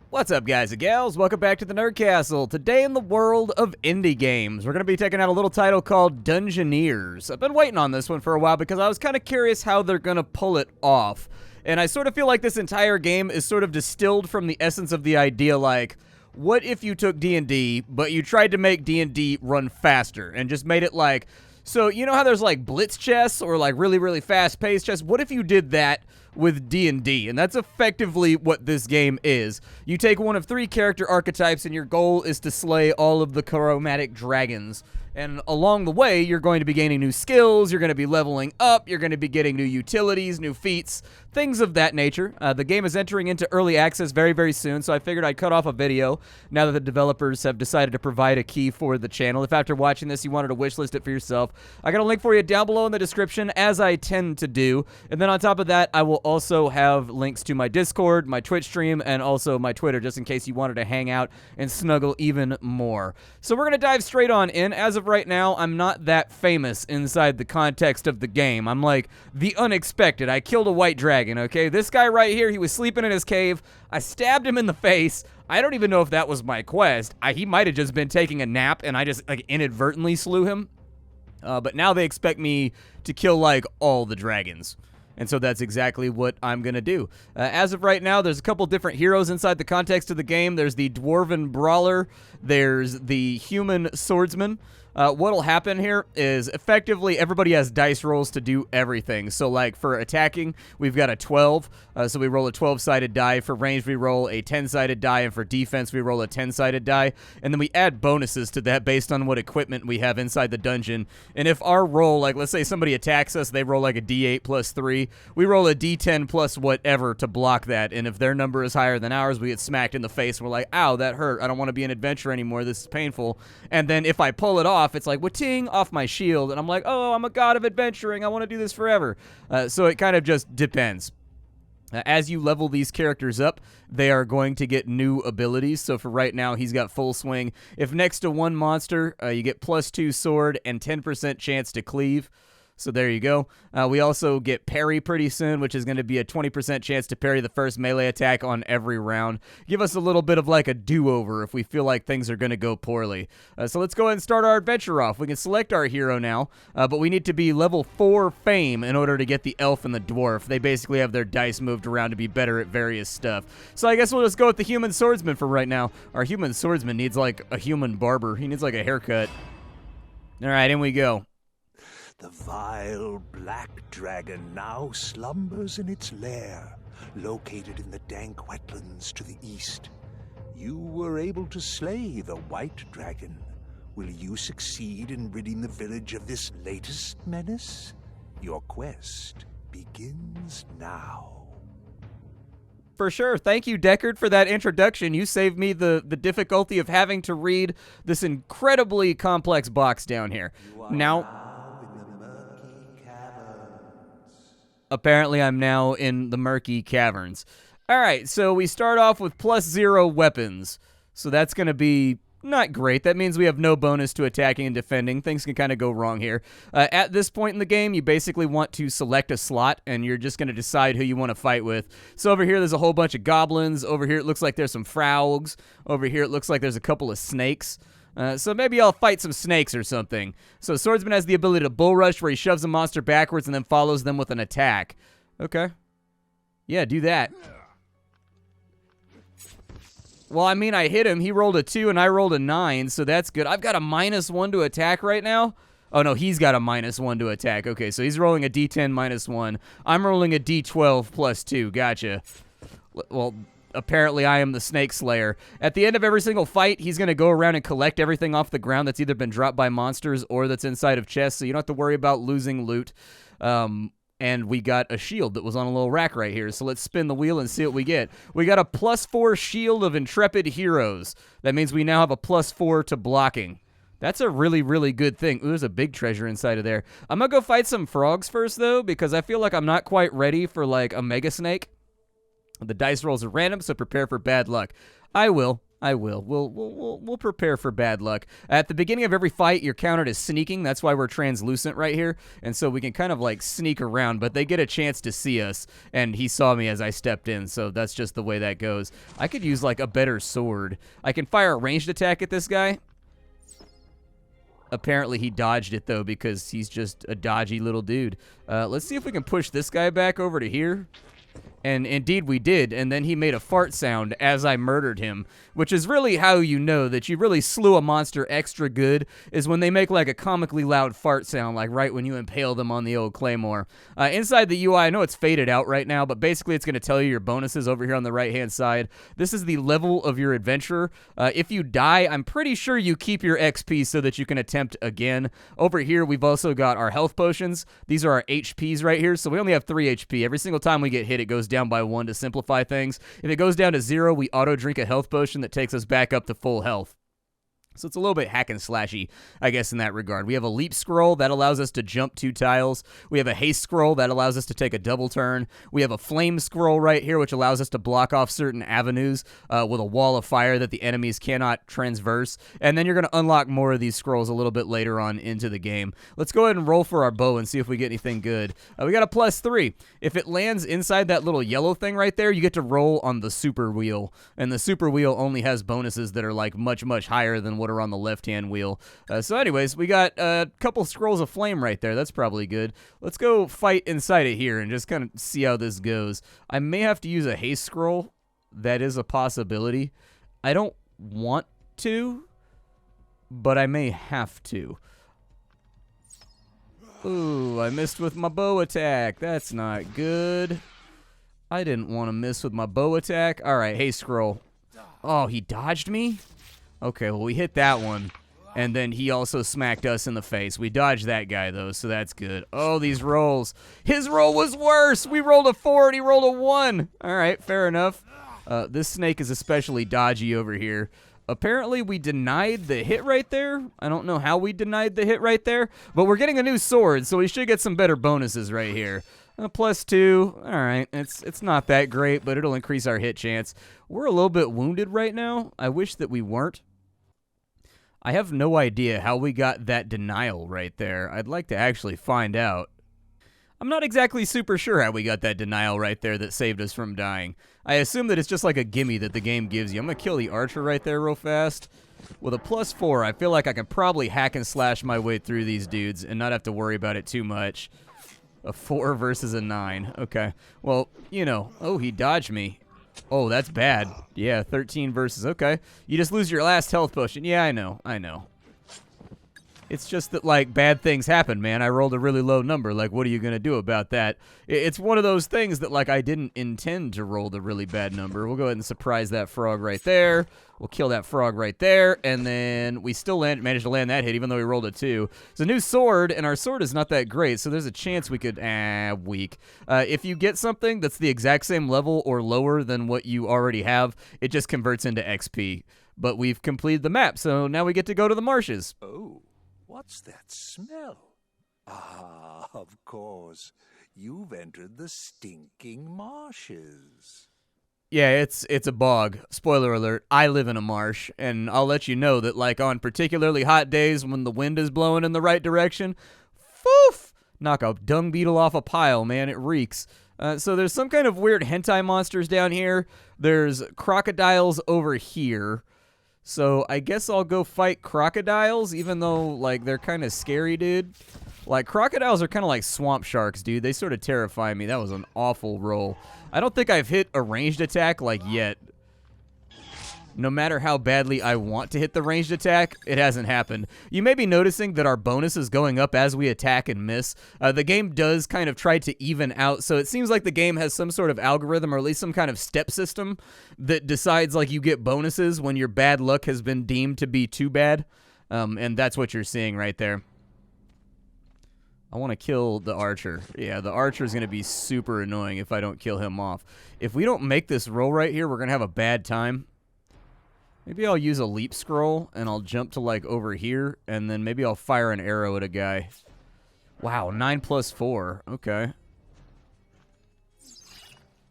What's up, guys and gals? Welcome back to the Nerd Castle. Today in the world of indie games, we're going to be taking out a little title called Dungeoneers. I've been waiting on this one for a while because I was kind of curious how they're going to pull it off. And I sort of feel like this entire game is sort of distilled from the essence of the idea, like, what if you took D&D, but you tried to make D&D run faster and just made it like, so you know how there's like blitz chess or like really, really fast-paced chess? What if you did that with D&D? And that's effectively what this game is. You take one of 3 character archetypes and your goal is to slay all of the chromatic dragons. And along the way, you're going to be gaining new skills, you're going to be leveling up, you're going to be getting new utilities, new feats, things of that nature. The game is entering into early access very, very soon, so I figured I'd cut off a video now that the developers have decided to provide a key for the channel. If after watching this you wanted to wishlist it for yourself, I got a link for you down below in the description, as I tend to do. And then on top of that, I will also have links to my Discord, my Twitch stream, and also my Twitter, just in case you wanted to hang out and snuggle even more. So we're going to dive straight on in. As of right now, I'm not that famous inside the context of the game. I'm like the unexpected. I killed a white dragon, okay? This guy right here, he was sleeping in his cave. I stabbed him in the face. I don't even know if that was my quest. He might have just been taking a nap and I just like inadvertently slew him. But now they expect me to kill like all the dragons. And so that's exactly what I'm going to do. As of right now, there's a couple different heroes inside the context of the game. There's the Dwarven Brawler. There's the Human Swordsman. What'll happen here is effectively everybody has dice rolls to do everything. So like for attacking, we've got a 12. So we roll a 12-sided die. For range, we roll a 10-sided die. And for defense, we roll a 10-sided die. And then we add bonuses to that based on what equipment we have inside the dungeon. And if our roll, like let's say somebody attacks us, they roll like a D8 plus 3. We roll a D10 plus whatever to block that. And if their number is higher than ours, we get smacked in the face. And we're like, ow, that hurt. I don't want to be an adventurer anymore. This is painful. And then if I pull it off, it's like, wa-ting, off my shield. And I'm like, oh, I'm a god of adventuring. I want to do this forever. So it kind of just depends. As you level these characters up, they are going to get new abilities. So for right now, he's got full swing. If next to one monster, you get +2 sword and 10% chance to cleave. So there you go. We also get parry pretty soon, which is going to be a 20% chance to parry the first melee attack on every round. Give us a little bit of like a do-over if we feel like things are going to go poorly. So let's go ahead and start our adventure off. We can select our hero now, but we need to be level 4 fame in order to get the elf and the dwarf. They basically have their dice moved around to be better at various stuff. So I guess we'll just go with the human swordsman for right now. Our human swordsman needs like a human barber. He needs like a haircut. All right, in we go. The vile black dragon now slumbers in its lair, located in the dank wetlands to the east. You were able to slay the white dragon. Will you succeed in ridding the village of this latest menace? Your quest begins now. For sure. Thank you, Deckard, for that introduction. You saved me the difficulty of having to read this incredibly complex box down here. Now, apparently, I'm now in the murky caverns. All right, so we start off with +0 weapons. So that's going to be not great. That means we have no bonus to attacking and defending. Things can kind of go wrong here. At this point in the game, you basically want to select a slot, and you're just going to decide who you want to fight with. So over here, there's a whole bunch of goblins. Over here, it looks like there's some fraugs. Over here, it looks like there's a couple of snakes. So maybe I'll fight some snakes or something. So Swordsman has the ability to bull rush, where he shoves a monster backwards and then follows them with an attack. Okay. Yeah, do that. Well, I mean, I hit him. He rolled a 2 and I rolled a 9, so that's good. I've got a -1 to attack right now. Oh, no, he's got a -1 to attack. Okay, so he's rolling a D10 -1. I'm rolling a D12 +2. Gotcha. Well, apparently I am the Snake Slayer. At the end of every single fight, he's going to go around and collect everything off the ground that's either been dropped by monsters or that's inside of chests, so you don't have to worry about losing loot. And we got a shield that was on a little rack right here, so let's spin the wheel and see what we get. We got a +4 shield of intrepid heroes. That means we now have a +4 to blocking. That's a really, really good thing. Ooh, there's a big treasure inside of there. I'm going to go fight some frogs first, though, because I feel like I'm not quite ready for, like, a mega snake. The dice rolls are random, so prepare for bad luck. I will. I will. We'll prepare for bad luck. At the beginning of every fight, you're counted as sneaking. That's why we're translucent right here. And so we can kind of like sneak around, but they get a chance to see us. And he saw me as I stepped in, so that's just the way that goes. I could use like a better sword. I can fire a ranged attack at this guy. Apparently he dodged it though because he's just a dodgy little dude. Let's see if we can push this guy back over to here. And indeed we did, and then he made a fart sound as I murdered him, which is really how you know that you really slew a monster extra good, is when they make like a comically loud fart sound, like right when you impale them on the old claymore. Inside the UI, I know it's faded out right now, but basically it's going to tell you your bonuses over here on the right-hand side. This is the level of your adventurer. If you die, I'm pretty sure you keep your XP so that you can attempt again. Over here, we've also got our health potions. These are our HPs right here, so we only have 3 HP. Every single time we get hit, it goes down by 1 to simplify things. If it goes down to 0, we auto-drink a health potion that takes us back up to full health. So it's a little bit hack and slashy, I guess, in that regard. We have a leap scroll that allows us to jump 2 tiles. We have a haste scroll that allows us to take a double turn. We have a flame scroll right here, which allows us to block off certain avenues with a wall of fire that the enemies cannot transverse. And then you're going to unlock more of these scrolls a little bit later on into the game. Let's go ahead and roll for our bow and see if we get anything good. We got a +3. If it lands inside that little yellow thing right there, you get to roll on the super wheel. And the super wheel only has bonuses that are like much, much higher than what are on the left-hand wheel. So anyways, we got a couple scrolls of flame right there. That's probably good. Let's go fight inside it here and just kind of see how this goes. I may have to use a haste scroll. That is a possibility. I don't want to, but I may have to. Ooh, I missed with my bow attack. That's not good. I didn't want to miss with my bow attack. All right, haste scroll. Oh, he dodged me? Okay, well, we hit that one, and then he also smacked us in the face. We dodged that guy, though, so that's good. Oh, these rolls. His roll was worse. We rolled a 4, and he rolled a 1. All right, fair enough. This snake is especially dodgy over here. Apparently, we denied the hit right there. I don't know how we denied the hit right there, but we're getting a new sword, so we should get some better bonuses right here. +2. All right, it's not that great, but it'll increase our hit chance. We're a little bit wounded right now. I wish that we weren't. I have no idea how we got that denial right there. I'd like to actually find out. I'm not exactly super sure how we got that denial right there that saved us from dying. I assume that it's just like a gimme that the game gives you. I'm going to kill the archer right there real fast. With a +4, I feel like I can probably hack and slash my way through these dudes and not have to worry about it too much. A 4 versus a 9. Okay. Well, you know. Oh, he dodged me. Oh, that's bad. Yeah, 13 versus. Okay. You just lose your last health potion. Yeah, I know. I know. It's just that, like, bad things happen, man. I rolled a really low number. Like, what are you going to do about that? It's one of those things that, like, I didn't intend to roll the really bad number. We'll go ahead and surprise that frog right there. We'll kill that frog right there. And then we still managed to land that hit, even though we rolled a 2. It's a new sword, and our sword is not that great, so there's a chance we could... weak. If you get something that's the exact same level or lower than what you already have, it just converts into XP. But we've completed the map, so now we get to go to the marshes. Oh. What's that smell? Ah, of course. You've entered the stinking marshes. Yeah, it's a bog. Spoiler alert, I live in a marsh, and I'll let you know that, like, on particularly hot days when the wind is blowing in the right direction, foof! Knock a dung beetle off a pile, man, it reeks. So there's some kind of weird hentai monsters down here. There's crocodiles over here. So I guess I'll go fight crocodiles, even though, like, they're kind of scary, dude. Like, crocodiles are kind of like swamp sharks, dude. They sort of terrify me. That was an awful roll. I don't think I've hit a ranged attack, like, yet. No matter how badly I want to hit the ranged attack, it hasn't happened. You may be noticing that our bonus is going up as we attack and miss. The game does kind of try to even out, so it seems like the game has some sort of algorithm or at least some kind of step system that decides, like, you get bonuses when your bad luck has been deemed to be too bad. And that's what you're seeing right there. I want to kill the archer. Yeah, the archer is going to be super annoying if I don't kill him off. If we don't make this roll right here, we're going to have a bad time. Maybe I'll use a leap scroll, and I'll jump to, like, over here, and then maybe I'll fire an arrow at a guy. Wow, 9 + 4. Okay.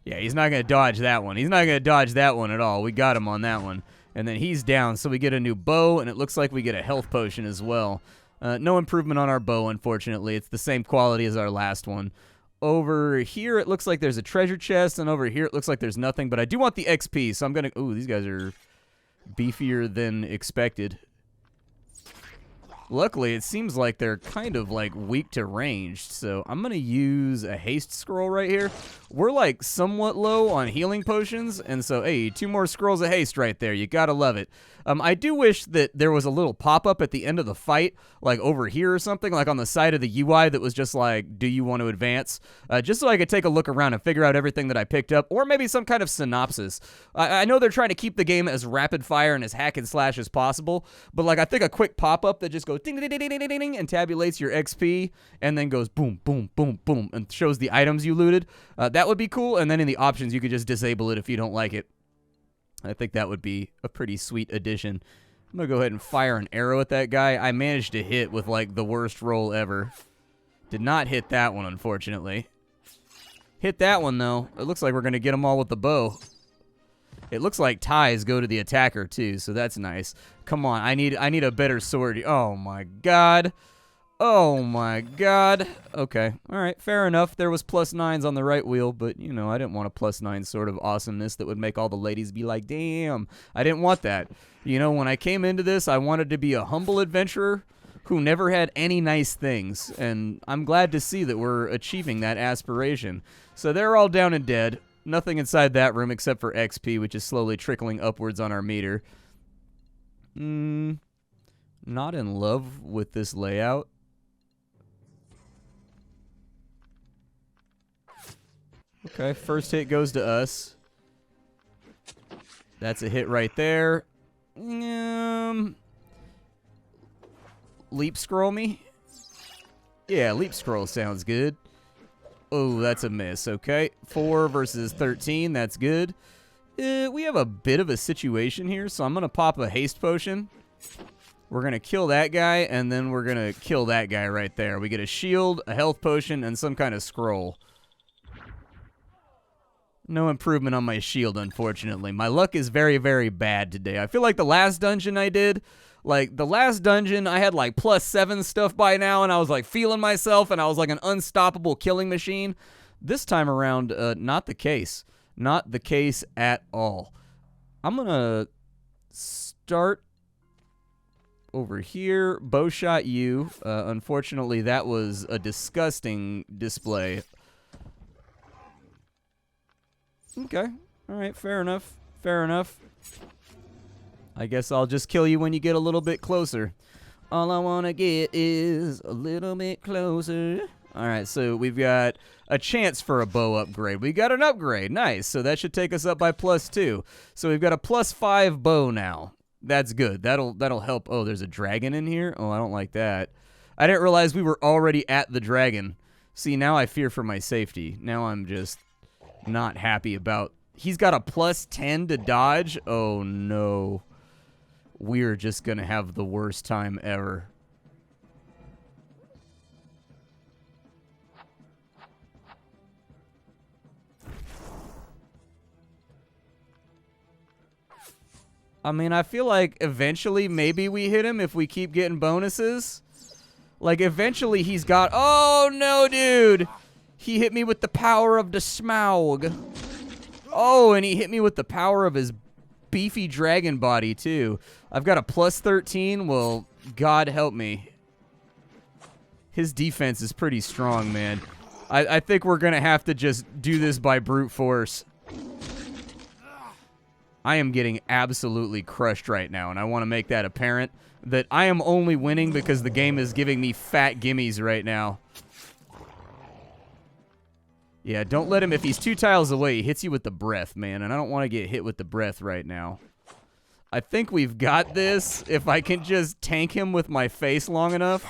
Yeah, he's not going to dodge that one. He's not going to dodge that one at all. We got him on that one. And then he's down, so we get a new bow, and it looks like we get a health potion as well. No improvement on our bow, unfortunately. It's the same quality as our last one. Over here, it looks like there's a treasure chest, and over here, it looks like there's nothing. But I do want the XP, so I'm going to... Ooh, these guys are beefier than expected. Luckily, it seems like they're kind of, like, weak to ranged, so I'm going to use a haste scroll right here. We're, like, somewhat low on healing potions, and so, hey, 2 more scrolls of haste right there. You gotta love it. I do wish that there was a little pop-up at the end of the fight, like over here or something, like on the side of the UI that was just like, do you want to advance? Just so I could take a look around and figure out everything that I picked up, or maybe some kind of synopsis. I know they're trying to keep the game as rapid-fire and as hack and slash as possible, but like I think a quick pop-up that just goes ding, ding, ding, ding, ding, ding, ding, and tabulates your XP, and then goes boom, boom, boom, boom, and shows the items you looted. That would be cool, and then in the options, you could just disable it if you don't like it. I think that would be a pretty sweet addition. I'm going to go ahead and fire an arrow at that guy. I managed to hit with, like, the worst roll ever. Did not hit that one, unfortunately. Hit that one, though. It looks like we're going to get them all with the bow. It looks like ties go to the attacker, too, so that's nice. Come on, I need a better sword. Oh, my God. Oh, my God. Okay, all right, fair enough. There was +9s on the right wheel, but, you know, I didn't want a +9 sort of awesomeness that would make all the ladies be like, damn. I didn't want that. You know, when I came into this, I wanted to be a humble adventurer who never had any nice things, and I'm glad to see that we're achieving that aspiration. So they're all down and dead. Nothing inside that room except for XP, which is slowly trickling upwards on our meter. Not in love with this layout. Okay, first hit goes to us. That's a hit right there. Leap scroll me? Yeah, leap scroll sounds good. Oh, that's a miss, okay. 4 versus 13, that's good. We have a bit of a situation here, so I'm going to pop a haste potion. We're going to kill that guy, and then we're going to kill that guy right there. We get a shield, a health potion, and some kind of scroll. No improvement on my shield, unfortunately. My luck is very, very bad today. I feel like the last dungeon I did, like, the last dungeon, I had, like, +7 stuff by now, and I was, like, feeling myself, and I was, like, an unstoppable killing machine. This time around, not the case. Not the case at all. I'm gonna start over here. Bow shot you. Unfortunately, that was a disgusting display. Okay. All right, fair enough. Fair enough. I guess I'll just kill you when you get a little bit closer. All I want to get is a little bit closer. All right, so we've got a chance for a bow upgrade. We got an upgrade. Nice. So that should take us up by +2. So we've got a +5 bow now. That's good. That'll help. Oh, there's a dragon in here? Oh, I don't like that. I didn't realize we were already at the dragon. See, now I fear for my safety. Now I'm just not happy about... He's got a +10 to dodge? Oh, no. We're just going to have the worst time ever. I mean, I feel like eventually maybe we hit him if we keep getting bonuses. Like, eventually he's got... Oh, no, dude! He hit me with the power of the Smaug. Oh, and he hit me with the power of his beefy dragon body, too. I've got a +13. Well, God help me. His defense is pretty strong, man. I think we're going to have to just do this by brute force. I am getting absolutely crushed right now, and I want to make that apparent that I am only winning because the game is giving me fat gimmies right now. Yeah, don't let him, if he's 2 tiles away, he hits you with the breath, man, and I don't want to get hit with the breath right now. I think we've got this if I can just tank him with my face long enough.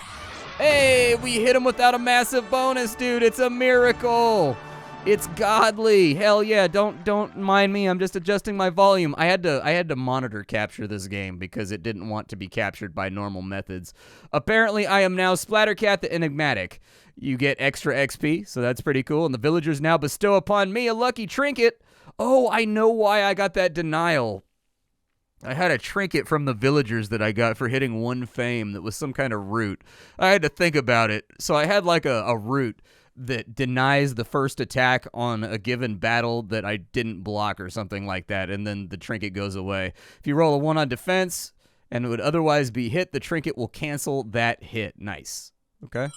Hey, we hit him without a massive bonus, dude. It's a miracle. It's godly. Hell yeah, don't mind me. I'm just adjusting my volume. I had to monitor capture this game because it didn't want to be captured by normal methods. Apparently, I am now Splattercat the Enigmatic. You get extra XP, so that's pretty cool. And the villagers now bestow upon me a lucky trinket. Oh, I know why I got that denial. I had a trinket from the villagers that I got for hitting 1 fame that was some kind of root. I had to think about it. So I had like a root that denies the first attack on a given battle that I didn't block or something like that, and then the trinket goes away. If you roll a 1 on defense and it would otherwise be hit, the trinket will cancel that hit. Nice. Okay.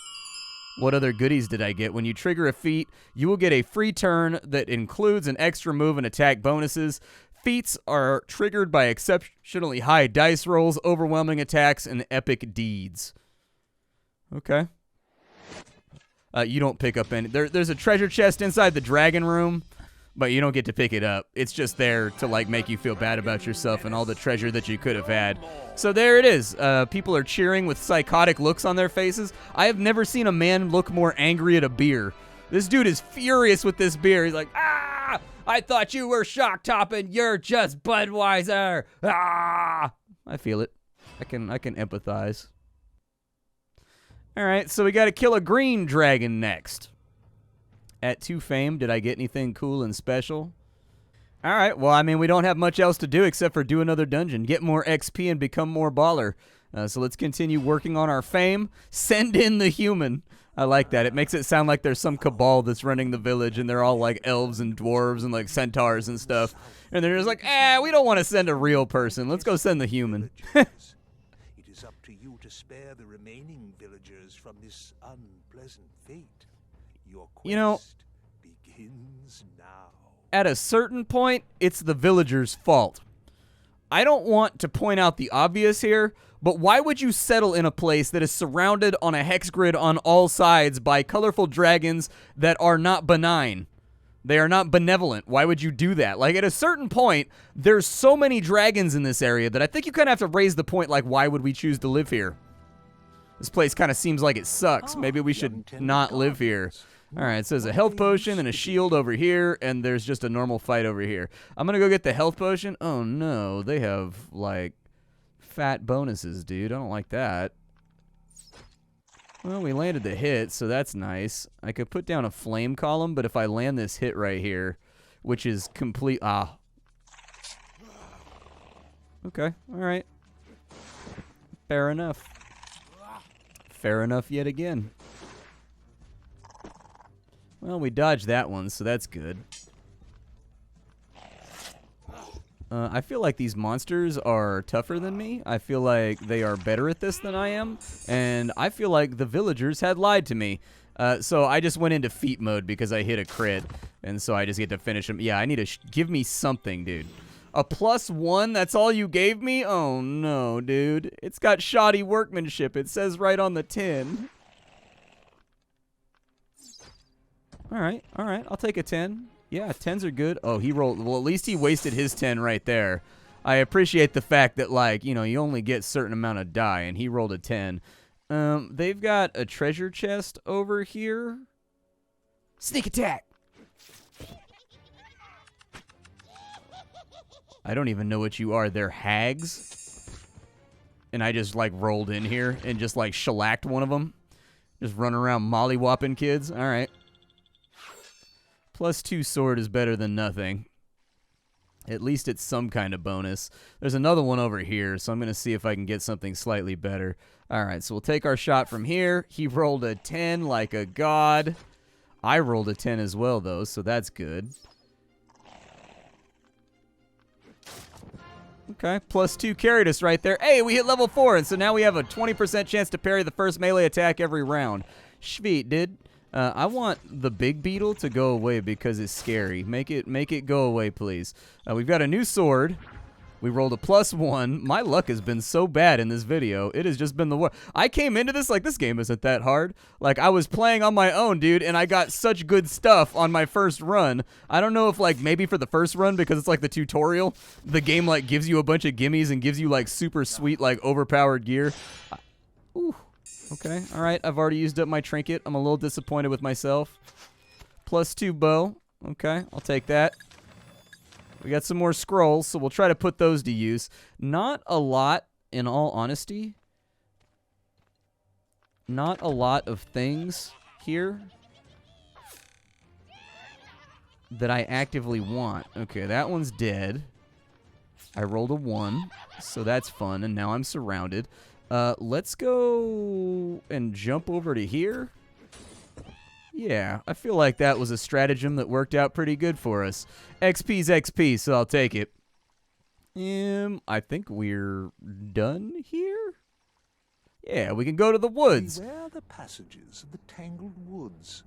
What other goodies did I get? When you trigger a feat, you will get a free turn that includes an extra move and attack bonuses. Feats are triggered by exceptionally high dice rolls, overwhelming attacks, and epic deeds. Okay. You don't pick up any. There's a treasure chest inside the dragon room, but you don't get to pick it up. It's just there to like make you feel bad about yourself and all the treasure that you could have had. So there it is. People are cheering with psychotic looks on their faces. I have never seen a man look more angry at a beer. This dude is furious with this beer. He's like, ah, I thought you were Shock Top and you're just Budweiser. Ah, I feel it. I can empathize. All right, so we got to kill a green dragon next. At 2 fame, did I get anything cool and special? All right, well, I mean, we don't have much else to do except for do another dungeon, get more XP, and become more baller. So let's continue working on our fame. Send in the human. I like that. It makes it sound like there's some cabal that's running the village, and they're all like elves and dwarves and like centaurs and stuff. And they're just like, we don't want to send a real person. Let's go send the human. It is up to you to spare the remaining villagers from this unpleasant fate. Your quest begins now. At a certain point, it's the villagers' fault. I don't want to point out the obvious here, but why would you settle in a place that is surrounded on a hex grid on all sides by colorful dragons that are not benign? They are not benevolent. Why would you do that? Like, at a certain point, there's so many dragons in this area that I think you kind of have to raise the point, like, why would we choose to live here? This place kind of seems like it sucks. Maybe we should not live here. All right, so there's a health potion and a shield over here, and there's just a normal fight over here. I'm going to go get the health potion. Oh, no. They have, like, fat bonuses, dude. I don't like that. Well, we landed the hit, so that's nice. I could put down a flame column, but if I land this hit right here, which is complete... Okay, all right. Fair enough. Fair enough yet again. Well, we dodged that one, so that's good. I feel like these monsters are tougher than me. I feel like they are better at this than I am. And I feel like the villagers had lied to me. So I just went into feat mode because I hit a crit. And so I just get to finish them. Yeah, I need to give me something, dude. A +1? That's all you gave me? Oh, no, dude. It's got shoddy workmanship. It says right on the tin. All right. I'll take a 10. Yeah, 10s are good. Oh, he rolled. Well, at least he wasted his 10 right there. I appreciate the fact that, like, you know, you only get a certain amount of die, and he rolled a 10. They've got a treasure chest over here. Sneak attack! I don't even know what you are. They're hags. And I just, like, rolled in here and just, like, shellacked one of them. Just running around molly-whopping kids. All right. +2 sword is better than nothing. At least it's some kind of bonus. There's another one over here, so I'm going to see if I can get something slightly better. All right, so we'll take our shot from here. He rolled a 10 like a god. I rolled a 10 as well, though, so that's good. Okay, +2 carried us right there. Hey, we hit level 4, and so now we have a 20% chance to parry the first melee attack every round. Sweet, dude. I want the big beetle to go away because it's scary. Make it go away, please. We've got a new sword. We rolled a +1. My luck has been so bad in this video. It has just been the worst. I came into this like, this game isn't that hard. Like, I was playing on my own, dude, and I got such good stuff on my first run. I don't know if, like, maybe for the first run, because it's like the tutorial, the game, like, gives you a bunch of gimmies and gives you, like, super sweet, like, overpowered gear. Ooh. Okay, all right. I've already used up my trinket. I'm a little disappointed with myself. +2 bow. Okay, I'll take that. We got some more scrolls, so we'll try to put those to use. Not a lot, in all honesty. Not a lot of things here that I actively want. Okay, that one's dead. I rolled a 1, so that's fun, and now I'm surrounded. Let's go and jump over to here. Yeah, I feel like that was a stratagem that worked out pretty good for us. XP's XP, so I'll take it. I think we're done here? Yeah, we can go to the woods. Beware the passages of the tangled woods.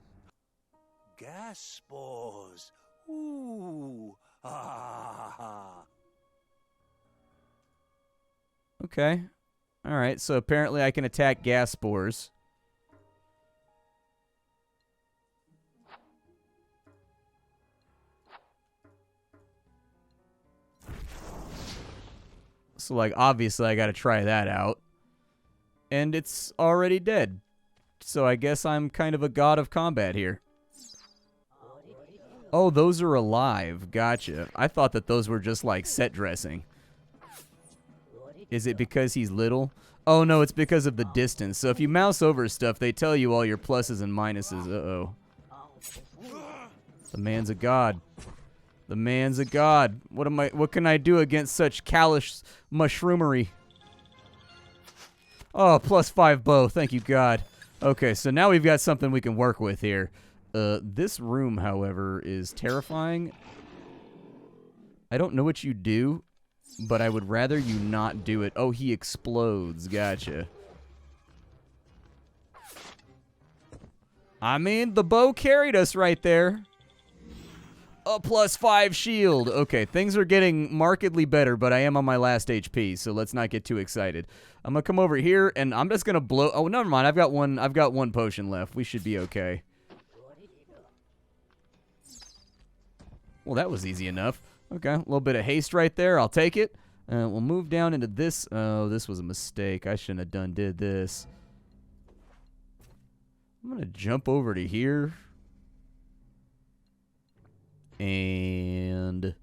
Gas spores. Ooh. Ah. Okay. All right, so apparently I can attack gas spores. So, like, obviously I gotta try that out. And it's already dead. So I guess I'm kind of a god of combat here. Oh, those are alive. Gotcha. I thought that those were just, like, set dressing. Is it because he's little? Oh, no, it's because of the distance. So if you mouse over stuff, they tell you all your pluses and minuses. Uh-oh. The man's a god. The man's a god. What can I do against such callous mushroomery? Oh, +5 bow. Thank you, God. Okay, so now we've got something we can work with here. This room, however, is terrifying. I don't know what you do, but I would rather you not do it. Oh, he explodes. Gotcha. I mean, the bow carried us right there. A +5 shield. Okay, things are getting markedly better, but I am on my last HP, so let's not get too excited. I'm gonna come over here, and I'm just gonna blow. Oh, never mind. I've got one potion left. We should be okay. Well, that was easy enough. Okay, a little bit of haste right there. I'll take it. We'll move down into this. Oh, this was a mistake. I shouldn't have did this. I'm gonna jump over to here. And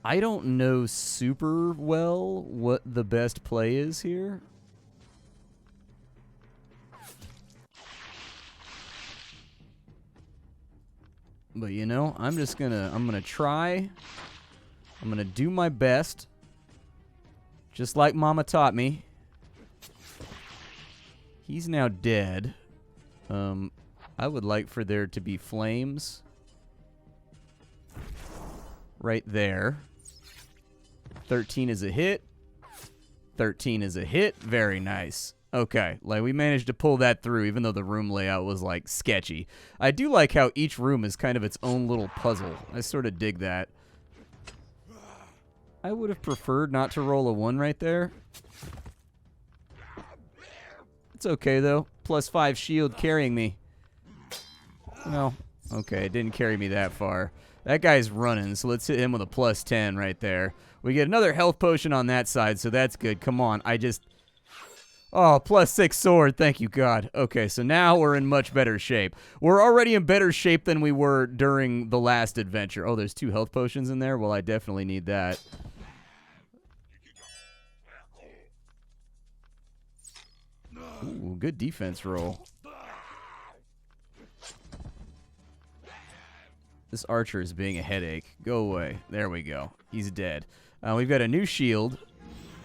I don't know super well what the best play is here. But you know, I'm gonna try. I'm gonna do my best. Just like Mama taught me. He's now dead. I would like for there to be flames right there. 13 is a hit. 13 is a hit. Very nice. Okay, like we managed to pull that through even though the room layout was like sketchy. I do like how each room is kind of its own little puzzle. I sort of dig that. I would have preferred not to roll a 1 right there. It's okay though. +5 shield carrying me. No. Okay, it didn't carry me that far. That guy's running, so let's hit him with a +10 right there. We get another health potion on that side, so that's good. Come on, Oh, +6 sword, thank you, God. Okay, so now we're in much better shape. We're already in better shape than we were during the last adventure. Oh, there's 2 health potions in there? Well, I definitely need that. Ooh, good defense roll. This archer is being a headache. Go away. There we go. He's dead. We've got a new shield.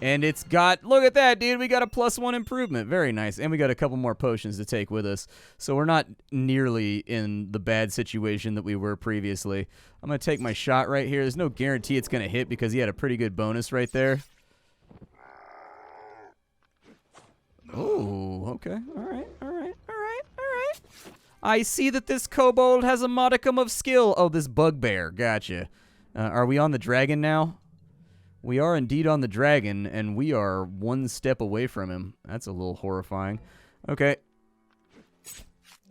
And it's got... Look at that, dude. We got a +1 improvement. Very nice. And we got a couple more potions to take with us. So we're not nearly in the bad situation that we were previously. I'm going to take my shot right here. There's no guarantee it's going to hit because he had a pretty good bonus right there. Oh, okay. All right. I see that this kobold has a modicum of skill. Oh, this bugbear. Gotcha. Are we on the dragon now? We are indeed on the dragon, and we are 1 step away from him. That's a little horrifying. Okay.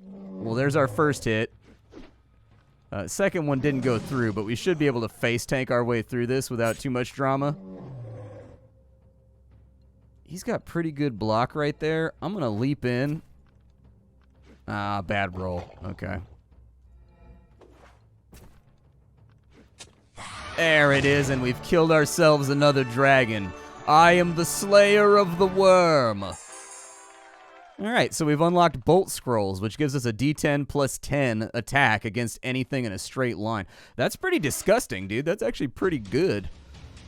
Well, there's our first hit. Second one didn't go through, but we should be able to face tank our way through this without too much drama. He's got pretty good block right there. I'm going to leap in. Ah, bad roll. Okay. There it is, and we've killed ourselves another dragon. I am the slayer of the worm. All right, so we've unlocked Bolt Scrolls, which gives us a D10 plus 10 attack against anything in a straight line. That's pretty disgusting, dude. That's actually pretty good.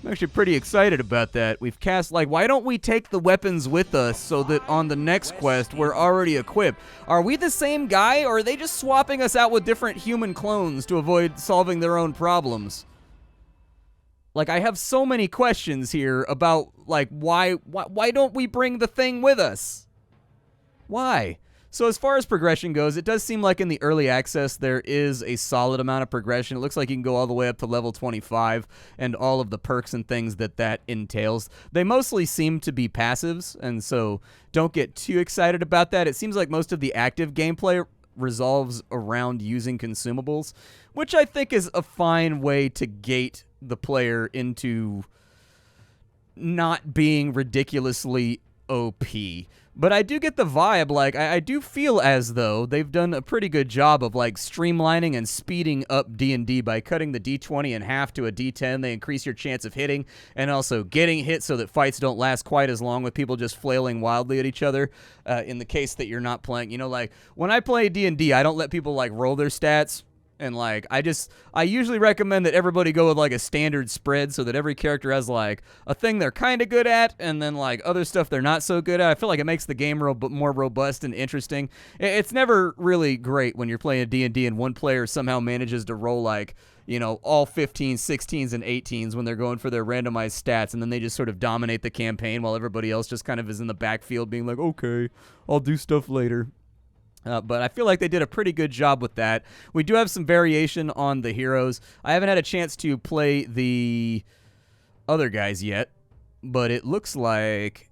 I'm actually pretty excited about that. We've cast, like, why don't we take the weapons with us so that on the next quest we're already equipped? Are we the same guy, or are they just swapping us out with different human clones to avoid solving their own problems? Like, I have so many questions here about, like, why don't we bring the thing with us? Why? So as far as progression goes, it does seem like in the early access there is a solid amount of progression. It looks like you can go all the way up to level 25 and all of the perks and things that entails. They mostly seem to be passives, and so don't get too excited about that. It seems like most of the active gameplay resolves around using consumables, which I think is a fine way to gate the player into not being ridiculously OP. But I do get the vibe, like, I do feel as though they've done a pretty good job of, like, streamlining and speeding up D&D by cutting the D20 in half to a D10. They increase your chance of hitting and also getting hit so that fights don't last quite as long with people just flailing wildly at each other in the case that you're not playing. You know, like, when I play D&D, I don't let people, like, roll their stats. And, like, I usually recommend that everybody go with, like, a standard spread so that every character has, like, a thing they're kind of good at and then, like, other stuff they're not so good at. I feel like it makes the game more robust and interesting. It's never really great when you're playing a D&D and one player somehow manages to roll, like, you know, all 15s, 16s, and 18s when they're going for their randomized stats, and then they just sort of dominate the campaign while everybody else just kind of is in the backfield being like, okay, I'll do stuff later. But I feel like they did a pretty good job with that. We do have some variation on the heroes. I haven't had a chance to play the other guys yet, but it looks like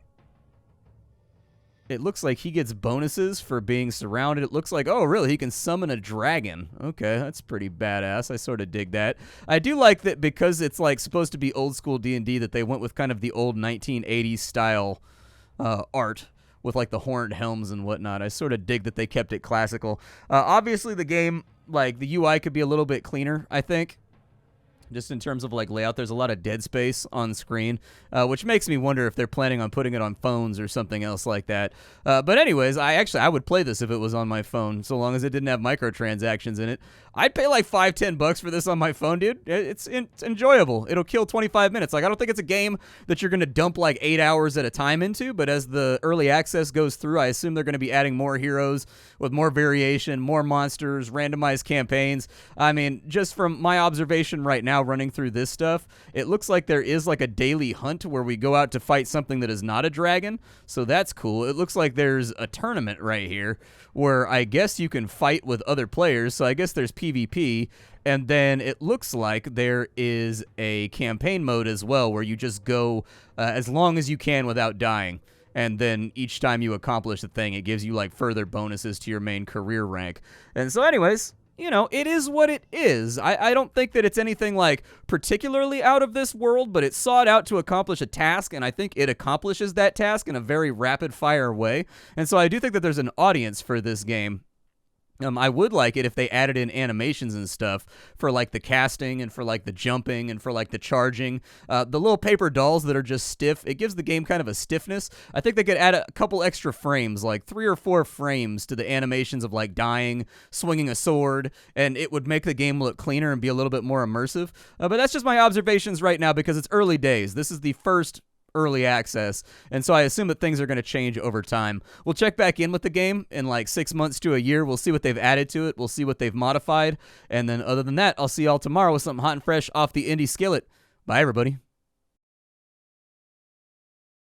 he gets bonuses for being surrounded. It looks like, oh, really, he can summon a dragon. Okay, that's pretty badass. I sort of dig that. I do like that because it's like supposed to be old school D&D that they went with kind of the old 1980s style art, with like the horned helms and whatnot. I sort of dig that they kept it classical. Obviously, the game, like, the UI could be a little bit cleaner, I think. Just in terms of, like, layout, there's a lot of dead space on screen, which makes me wonder if they're planning on putting it on phones or something else like that. But anyways, I would play this if it was on my phone, so long as it didn't have microtransactions in it. I'd pay like $5-10 for this on my phone, dude. It's enjoyable. It'll kill 25 minutes. Like, I don't think it's a game that you're going to dump like 8 hours at a time into, but as the early access goes through, I assume they're going to be adding more heroes with more variation, more monsters, randomized campaigns. I mean, just from my observation right now running through this stuff, it looks like there is like a daily hunt where we go out to fight something that is not a dragon, so that's cool. It looks like there's a tournament right here where I guess you can fight with other players, so I guess there's PvP, and then it looks like there is a campaign mode as well where you just go as long as you can without dying. And then each time you accomplish the thing, it gives you like further bonuses to your main career rank. And so anyways, you know, it is what it is. I don't think that it's anything like particularly out of this world, but it sought out to accomplish a task, and I think it accomplishes that task in a very rapid-fire way. And so I do think that there's an audience for this game. I would like it if they added in animations and stuff for like the casting and for like the jumping and for like the charging. The little paper dolls that are just stiff, it gives the game kind of a stiffness. I think they could add a couple extra frames, like 3 or 4 frames to the animations of like dying, swinging a sword, and it would make the game look cleaner and be a little bit more immersive. But that's just my observations right now because it's early days. This is the first early access, and so I assume that things are going to change over time. We'll check back in with the game in like 6 months to a year. We'll see what they've added to it. We'll see what they've modified, and then other than that, I'll see y'all tomorrow with something hot and fresh off the indie skillet. Bye, everybody.